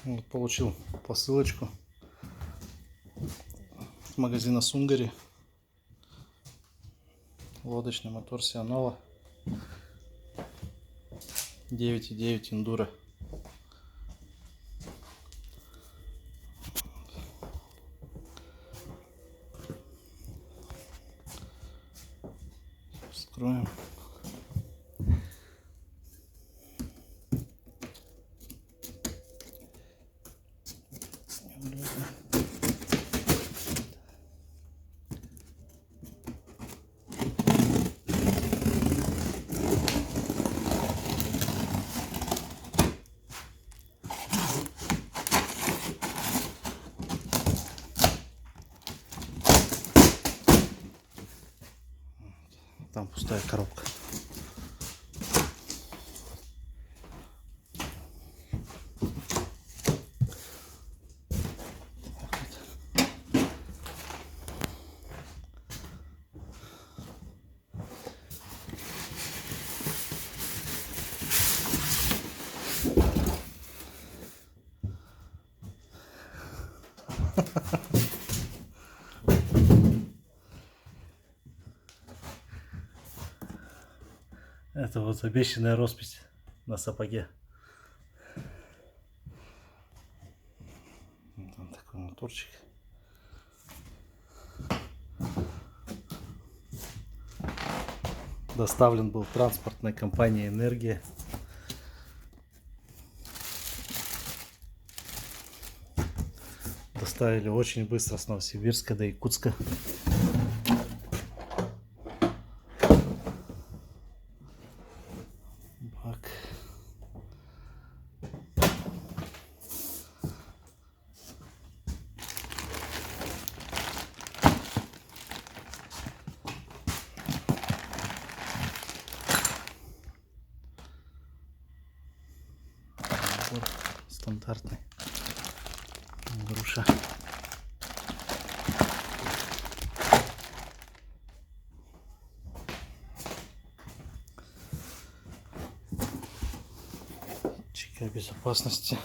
Вот получил посылочку с магазина Сунгари. Лодочный мотор Сианола 9.9 Enduro. Вскроем. Там пустая коробка. Это вот обещанная роспись на сапоге. Там такой моторчик. Доставлен был транспортной компанией «Энергия». Доставили очень быстро с Новосибирска до Якутска. Бак. Набор стандартный. Груша. Чека безопасности.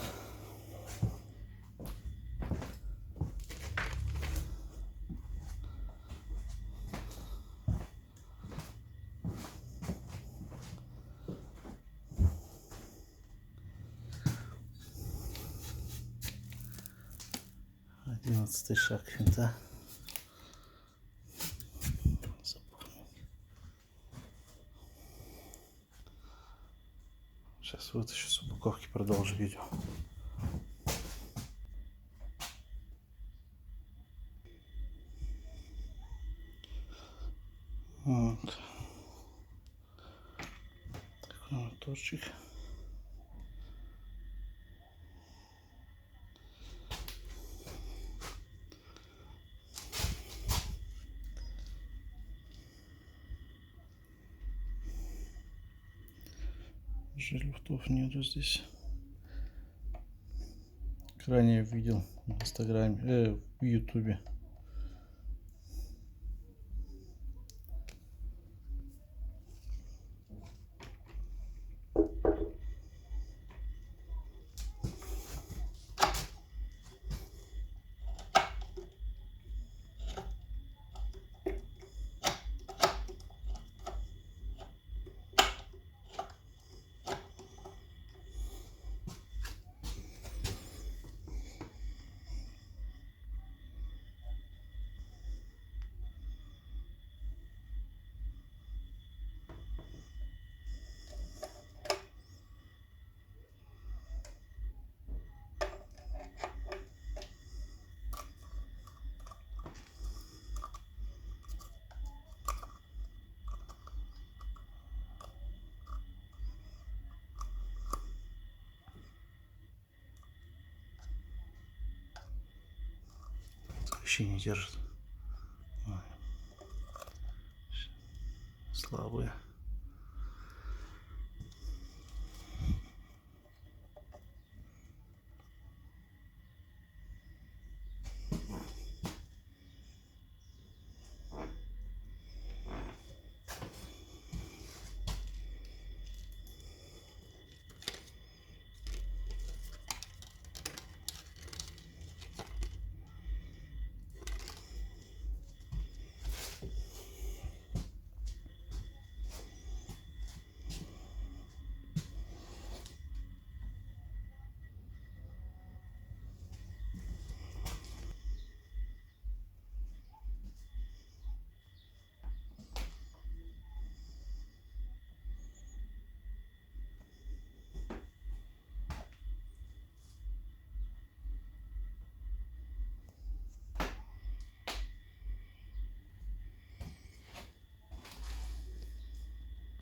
Одиннадцатый шаг винта. Сейчас вытащу с упаковки, продолжу видео. Вот. Такой моторчик. Люфтов нету здесь. Ранее видел в Инстаграме, в Ютубе. Вообще не держит.